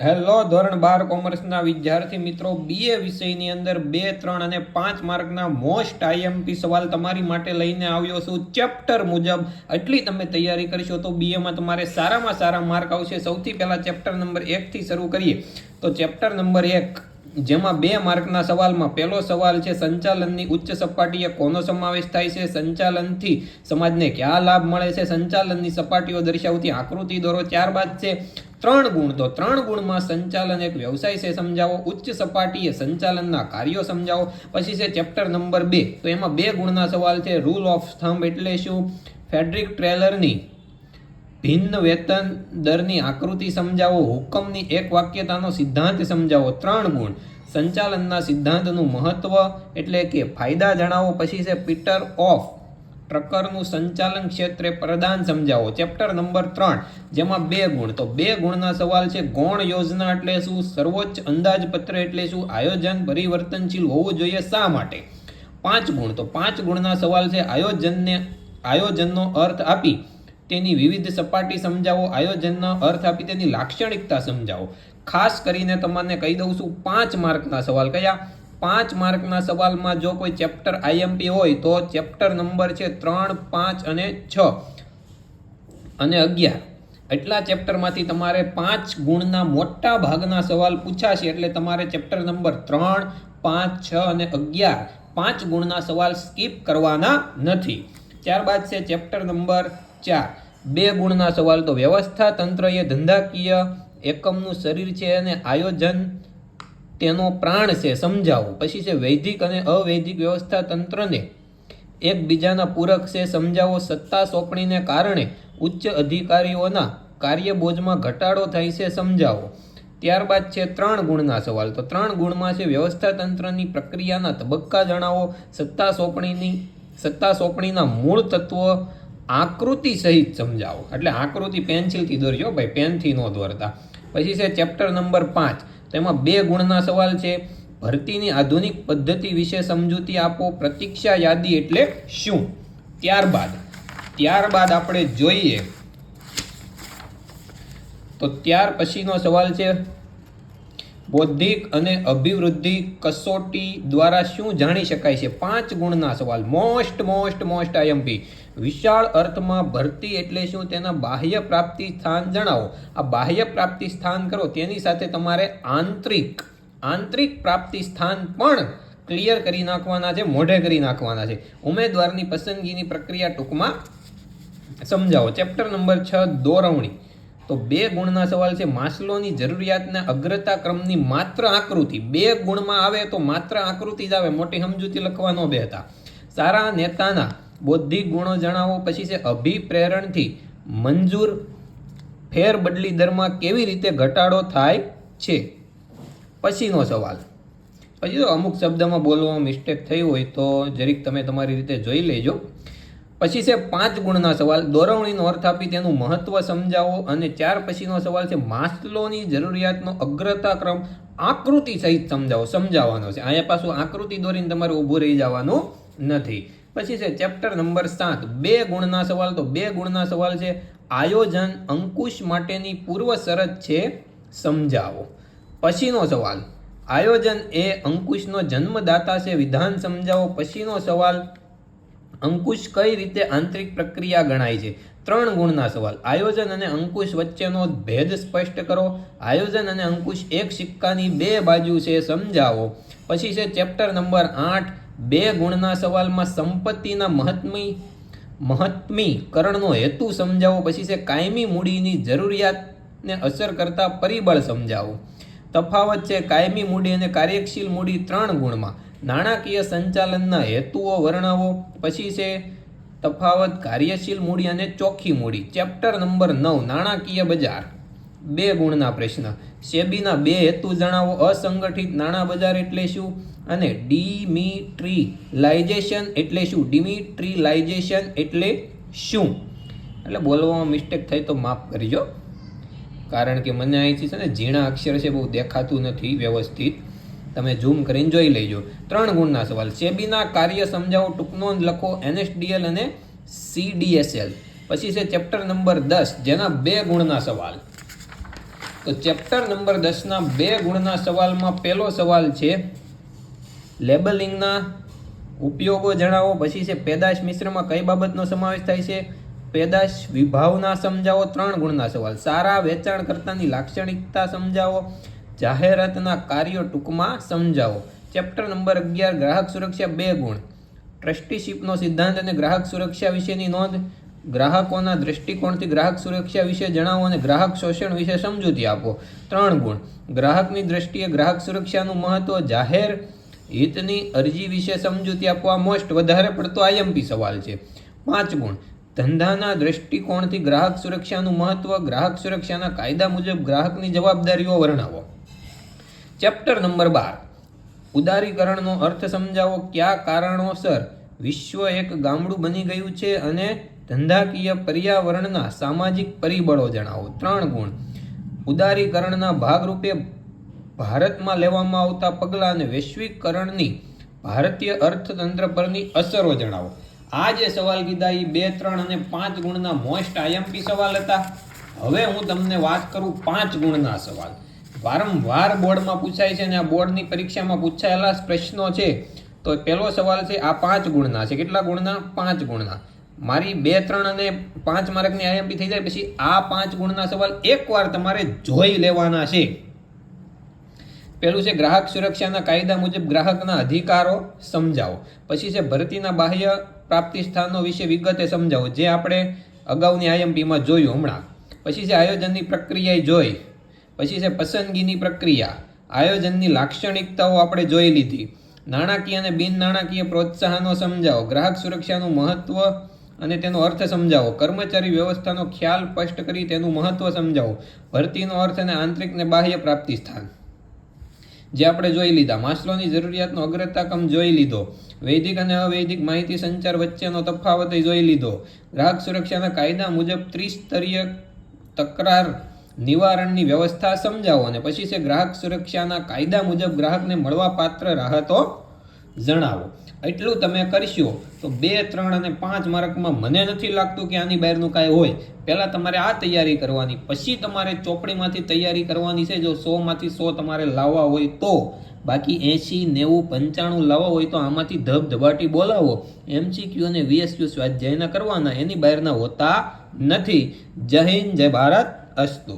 Hello ધોરણ 12 કોમર્સના વિદ્યાર્થી મિત્રો, બીએ વિષયની અંદર 2, 3 અને 5 માર્કના મોસ્ટ આઈએમપી સવાલ તમારી માટે લઈને આવ્યો છું. ચેપ્ટર મુજબ એટલી તમે તૈયારી કરશો તો બીએમાં તમારે સારામાં સારા માર્ક આવશે. સૌથી પહેલા ચેપ્ટર નંબર 1 થી શરૂ કરીએ તો ચેપ્ટર નંબર 1 જેમાં 2 માર્કના સવાલમાં પહેલો સવાલ છે સંચાલનની ઉચ્ચ સપાટીએ કોનો સમાવેશ થાય છે, સંચાલનથી સમાજને કયા લાભ મળે છે, સંચાલનની સપાટીઓ દર્શાવતી આકૃતિ દોરો. ત્યારબાદ છે 3 ગુણ. તો 3 ગુણમાં સંચાલન એક વ્યવસાય છે સમજાવો, ઉચ્ચ સપાટીએ સંચાલનના કાર્યો સમજાવો. પછી છે ચેપ્ટર નંબર 2, તો એમાં 2 ગુણના સવાલ છે રૂલ ઓફ થંબ એટલે શું, ફેડરિક ટ્રેલરની ભિન્ન વેતન દરની આકૃતિ સમજાવો, હુકમની એક વાક્યતાનો સિદ્ધાંત સમજાવો. 3 ગુણ. સંચાલનના સિદ્ધાંતનું મહત્વ એટલે કે ફાયદા જણાવો. પછી છે પીટર ઓફ ટ્રકરનું સંચાલન ક્ષેત્રે પ્રદાન સમજાવો. ચેપ્ટર નંબર 3 જેમાં 2 ગુણ. તો 2 ગુણના સવાલ છે ગૌણ યોજના એટલે શું, સર્વોચ્ચ અંદાજપત્ર એટલે શું, આયોજન પરિવર્તનશીલ હોવું જોઈએ શા માટે. 5 ગુણ. તો 5 ગુણના સવાલ છે આયોજનનો અર્થ આપી તેની વિવિધ સપાટી સમજાવો, આયોજનનો અર્થ આપી તેની લાક્ષણિકતા સમજાવો. ખાસ કરીને તમને કહી દઉં છું 5 માર્કના સવાલ કયા. 5 માર્કના સવાલમાં જો કોઈ ચેપ્ટર આઈએમપી હોય તો ચેપ્ટર નંબર છે 3, 5 અને 6 અને 11. એટલા ચેપ્ટરમાંથી તમારે 5 ગુણના મોટા ભાગના સવાલ પૂછાશે. એટલે તમારે ચેપ્ટર નંબર 3, 5, 6 અને 11 5 ગુણના સવાલ સ્કીપ કરવાના નથી. ત્યારબાદ છે ચેપ્ટર નંબર 4, 2 ગુણના સવાલ. તો વ્યવસ્થા તંત્ર એ ધંધાકીય એકમનું શરીર છે અને આયોજન તેનો પ્રાણ છે સમજાવો. પછી છે વૈદિક અને અવૈદિક વ્યવસ્થા તંત્રને એકબીજાના પૂરક છે સમજાવો. સત્તા સોંપણીને કારણે ઉચ્ચ અધિકારીઓના કાર્યબોજમાં ઘટાડો થાય છે સમજાવો. ત્યારબાદ છે 3 ગુણના સવાલ. તો 3 ગુણમાં છે વ્યવસ્થા તંત્રની પ્રક્રિયાના તબક્કા જણાવો. સત્તા સોંપણીના મૂળ તત્વો આકૃતિ સહિત સમજાવો. એટલે આકૃતિ પેન્સિલથી દોરજો ભાઈ, પેનથી ન દોરતા. પછી છે ચેપ્ટર નંબર 5, તેમાં 2 ગુણના સવાલ છે ભરતીની આધુનિક પદ્ધતિ વિશે સમજૂતી આપો. પ્રતીક્ષા યાદી એટલે શું. ત્યારબાદ આપણે જોઈએ તો ત્યાર પછીનો સવાલ છે બૌદ્ધિક અને અભિવૃદ્ધિ કસોટી દ્વારા શું જાણી શકાય છે. 5 ગુણના સવાલ મોસ્ટ આઈએમપી. વિશાળ અર્થમાં ભરતી એટલે શું, તેના બાહ્ય પ્રાપ્તિ સ્થાન જણાવો. આ બાહ્ય પ્રાપ્તિ સ્થાન કરો તેની સાથે તમારે આંતરિક પ્રાપ્તિ સ્થાન પણ ક્લિયર કરી નાખવાના છે, મોઢે કરી નાખવાના છે. ઉમેદવારની પસંદગીની પ્રક્રિયા ટૂંકમાં સમજાવો. Chapter number 6 દોરવણી. તો 2 ગુણના સવાલ છે માસ્લોની જરૂરિયાતના અગ્રતા ક્રમની માત્ર આકૃતિ. 2 ગુણમાં આવે તો માત્ર આકૃતિ જ આવે, મોટી સમજૂતી લખવા ન બેહતા. સારા નેતાના બૌદ્ધિક ગુણો જણાવો. પછી છે અભિપ્રેરણથી મંજૂર ફેરબદલી દરમાં કેવી રીતે ઘટાડો થાય છે. પછીનો સવાલ, પછી તો અમુક શબ્દમાં બોલવામાં મિસ્ટેક થઈ હોય તો જરીક તમે તમારી રીતે જોઈ લેજો. પછી છે 5 ગુણના સવાલ દોરવણીનો અર્થ આપી તેનું મહત્વ સમજાવો. અને 4 પછીનો સવાલ છે માસ્લોની જરૂરિયાતનો અગ્રતા ક્રમ આકૃતિ સહિત સમજાવવાનો છે. અહીંયા પાછું આકૃતિ દોરીને તમારે ઊભું રહી જવાનું નથી. પછી છે ચેપ્ટર નંબર 7, 2 ગુણના સવાલ. તો 2 ગુણના સવાલ છે આયોજન અંકુશ માટેની પૂર્વ શરત છે સમજાવો. પછીનો સવાલ આયોજન એ અંકુશનો જન્મદાતા છે, વિધાન સમજાવો. પછીનો સવાલ અંકુશ કઈ રીતે આંતરિક પ્રક્રિયા ગણાય છે. 3 ગુણના સવાલ આયોજન અને અંકુશ વચ્ચેનો ભેદ સ્પષ્ટ કરો. આયોજન અને અંકુશ એક સિક્કાની 2 બાજુ છે સમજાવો. પછી છે ચેપ્ટર નંબર 8, 2 ગુણના સવાલમાં સંપત્તિના મહત્મીકરણનો હેતુ સમજાવો. પછી છે કાયમી મૂડીની જરૂરિયાતને અસર કરતા પરિબળ સમજાવો. તફાવત છે કાયમી મૂડી અને કાર્યશીલ મૂડી 3 ગુણમાં. નાણાકીય સંચાલનના હેતુઓ વર્ણવો. પછી છે તફાવત કાર્યશીલ મૂડી અને ચોખ્ખી મૂડી. ચેપ્ટર નંબર 9 નાણાકીય બજાર. 2 ગુણના પ્રશ્ન. સેબીના 2 હેતુ જણાવો. અસંગઠિત નાણાં બજાર એટલે શું અને ડિમિટ્રીલાઇઝેશન એટલે શું. ડિમિટ્રીલાઇઝેશન એટલે શું. એટલે બોલવામાં મિસ્ટેક થઈ તો માફ કરજો, કારણ કે મને અહીંથી છે ને ઝીણા અક્ષર છે, બહુ દેખાતું નથી વ્યવસ્થિત. તમે ઝૂમ કરીને જોઈ લેજો. 3 ગુણના સવાલ સેબીના કાર્ય સમજાવો. ટૂંક નોંધ લખો. NSDL અને CDSL. પછી છે ચેપ્ટર નંબર 10 જેના 2 ગુણના સવાલ. તો ચેપ્ટર નંબર 10ના 2 ગુણના સવાલમાં પહેલો સવાલ છે લેબલિંગના ઉપયોગો જણાવો. પછી છે પેદાશ મિશ્રમાં કઈ બાબતનો સમાવેશ થાય છે, પેદાશ વિભાવના સમજાવો, 3 ગુણના સવાલ. સારા વેચાણકર્તાની લાક્ષણિકતા સમજાવો, જાહેરાતના કાર્યો ટૂંકમાં સમજાવો. ચેપ્ટર નંબર 11 ગ્રાહક સુરક્ષા 2 ગુણ, ટ્રસ્ટીશીપનો સિદ્ધાંત અને ગ્રાહક સુરક્ષા વિશેની નોંધ, ગ્રાહકોના દૃષ્ટિકોણથી ગ્રાહક સુરક્ષા વિશે જણાવો અને ગ્રાહક શોષણ વિશે સમજૂતી આપો, 3 ગુણ. ગ્રાહકની દ્રષ્ટિએ ગ્રાહક સુરક્ષાનું મહત્વ, જાહેર હિતની અરજી વિશે સમજૂતી આપવા મોસ્ટ વધારે પડતો આઈએમપી સવાલ છે, 5 ગુણ. ધંધાના દૃષ્ટિકોણથી ગ્રાહક સુરક્ષાનું મહત્વ, ગ્રાહક સુરક્ષાના કાયદા મુજબ ગ્રાહકની જવાબદારીઓ વર્ણવો. ચેપ્ટર નંબર 12 ઉદારીકરણનો અર્થ સમજાવો, કયા કારણોસર વિશ્વ એક ગામડું બની ગયું છે અને ધંધાકીય પર્યાવરણના સામાજિક પરિબળો જણાવો, 3 ગુણ. ઉદારીકરણના ભાગરૂપે ભારતમાં લેવામાં આવતા પગલાં અને વૈશ્વિકરણની ભારતીય અર્થતંત્ર પરની અસરો જણાવો. આ જે સવાલ કીધા એ 2, 3 અને 5 ગુણના મોસ્ટ આઈએમપી સવાલ હતા. હવે હું તમને વાત કરું 5 ગુણના સવાલ. વારંવાર બોર્ડમાં પૂછાય છે અને આ બોર્ડની પરીક્ષામાં પૂછાયેલા પ્રશ્નો છે. તો પહેલો સવાલ છે આ 5 ગુણના છે. કેટલા ગુણના? 5 ગુણના. મારી 2, 3 અને 5 માર્કની આઈએમપી થઈ જાય પછી આ 5 ગુણના સવાલ એકવાર તમારે જોઈ લેવાના છે. પહેલું છે ગ્રાહક સુરક્ષાના કાયદા મુજબ ગ્રાહકના અધિકારો સમજાવો. પછી છે ભરતીના બાહ્ય પ્રાપ્તિ સ્થાનો વિશે વિગતે સમજાવો, જે આપણે અગાઉની આઈએમપીમાં જોયું હમણાં. પછી છે આયોજનની પ્રક્રિયા જોઈ. પછી છે પસંદગીની પ્રક્રિયા, આયોજનની લાક્ષણિકતાઓ આપણે જોઈ લીધી. નાણાકીય અને બિન નાણાકીય પ્રોત્સાહનો સમજાવો, ગ્રાહક સુરક્ષાનું મહત્વ અને તેનો અર્થ સમજાવો, કર્મચારી વ્યવસ્થાનો ખ્યાલ સ્પષ્ટ કરી તેનું મહત્વ સમજાવો, ભરતીનો અર્થ અને આંતરિક અને બાહ્ય પ્રાપ્તિ સ્થાન જે આપણે જોઈ લીધા. માસ્લોની જરૂરિયાતનો અગ્રતાક્રમ જોઈ લીધો. વૈદિક અને અવૈદિક માહિતી સંચાર વચ્ચેનો તફાવત જોઈ લીધો. ગ્રાહક સુરક્ષાના કાયદા મુજબ ત્રિસ્તરીય તકરાર નિવારણની વ્યવસ્થા સમજાવો. અને પછી છે ગ્રાહક સુરક્ષાના કાયદા મુજબ ગ્રાહકને મળવાપાત્ર રાહતો જણાવો. એટલું તમે કરશો તો 2, 3 અને 5 માર્કમાં મને નથી લાગતું કે આની બહારનું કાંઈ હોય. પહેલાં તમારે આ તૈયારી કરવાની, પછી તમારે ચોપડીમાંથી તૈયારી કરવાની છે. જો 100માંથી 100 તમારે લાવવા હોય તો, બાકી 80, 90, 95 લાવવા હોય તો આમાંથી ધબધબાટી બોલાવો. MCQ અને VSQ સ્વાધ્યાયના કરવાના, એની બહારના હોતા નથી. જય હિન્દ, જય ભારત, અસ્તુ.